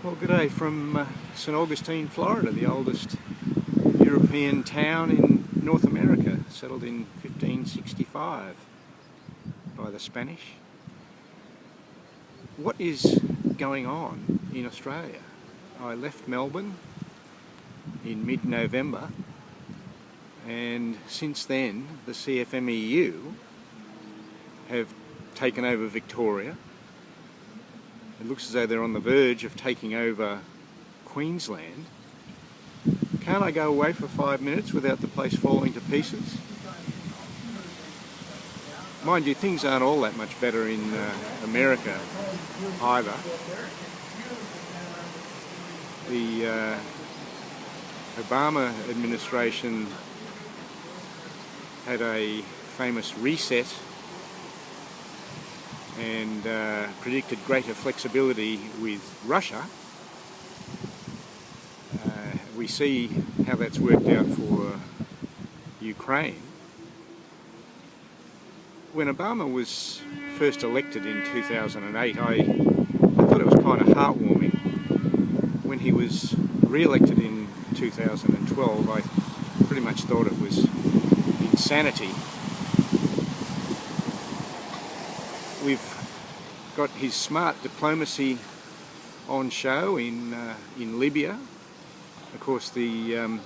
Well, g'day from St Augustine, Florida, the oldest European town in North America, settled in 1565 by the Spanish. What is going on in Australia? I left Melbourne in mid-November, and since then the CFMEU have taken over Victoria. It looks as though they're on the verge of taking over Queensland. Can't I go away for 5 minutes without the place falling to pieces? Mind you, things aren't all that much better in America either. The Obama administration had a famous reset and predicted greater flexibility with Russia. We see how that's worked out for Ukraine. When Obama was first elected in 2008, I thought it was kind of heartwarming. When he was re-elected in 2012, I pretty much thought it was insanity. We've got his smart diplomacy on show in Libya. Of course, the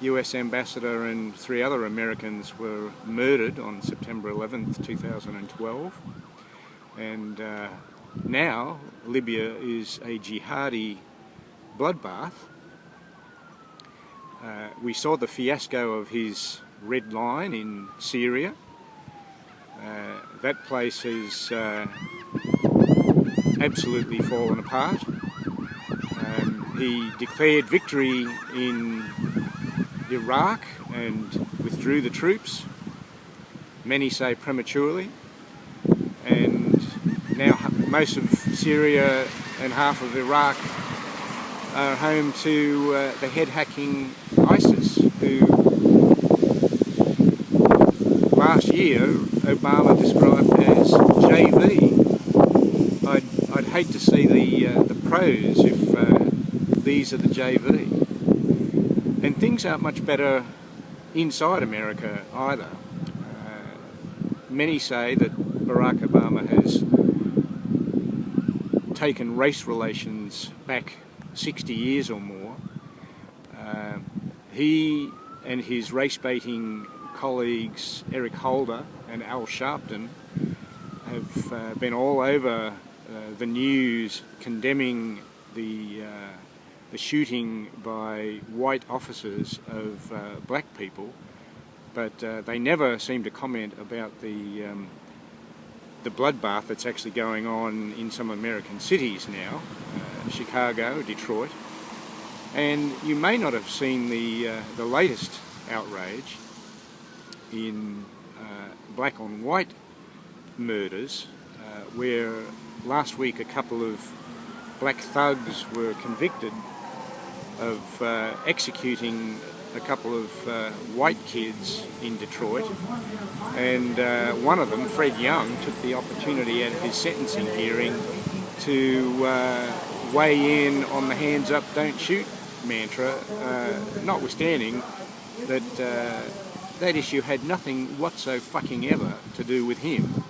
US ambassador and 3 other Americans were murdered on September 11th, 2012. And now Libya is a jihadi bloodbath. We saw the fiasco of his red line in Syria. That place has absolutely fallen apart. He declared victory in Iraq and withdrew the troops, many say prematurely, and now most of Syria and half of Iraq are home to the head-hacking ISIS, who last year Obama described as JV. I'd hate to see the pros if these are the JV. And things aren't much better inside America either. Many say that Barack Obama has taken race relations back 60 years or more. He and his race-baiting colleagues Eric Holder and Al Sharpton have been all over the news condemning the shooting by white officers of black people, but they never seem to comment about the bloodbath that's actually going on in some American cities now, Chicago, Detroit. And you may not have seen the latest outrage in black on white murders, where last week a couple of black thugs were convicted of executing a couple of white kids in Detroit, and one of them, Fred Young, took the opportunity at his sentencing hearing to weigh in on the hands up, don't shoot mantra, notwithstanding that that issue had nothing whatso-fucking-ever to do with him.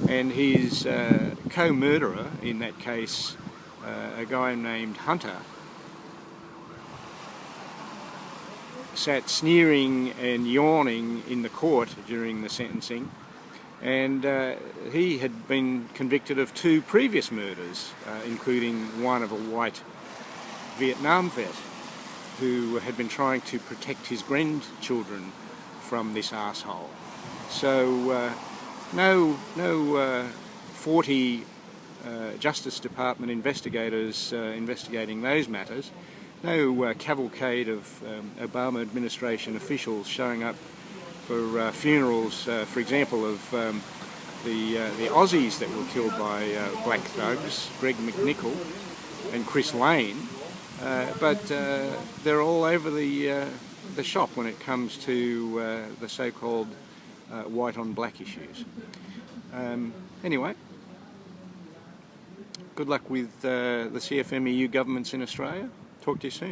And his co-murderer in that case, a guy named Hunter, sat sneering and yawning in the court during the sentencing, and he had been convicted of 2 previous murders, including one of a white Vietnam vet who had been trying to protect his grandchildren from this asshole. So no 40 Justice Department investigators investigating those matters, no cavalcade of Obama administration officials showing up for funerals, for example, of the Aussies that were killed by black thugs, Greg McNichol and Chris Lane, but they're all over the shop when it comes to the so-called white on black issues. Anyway, Good luck with the CFMEU governments in Australia. Talk to you soon.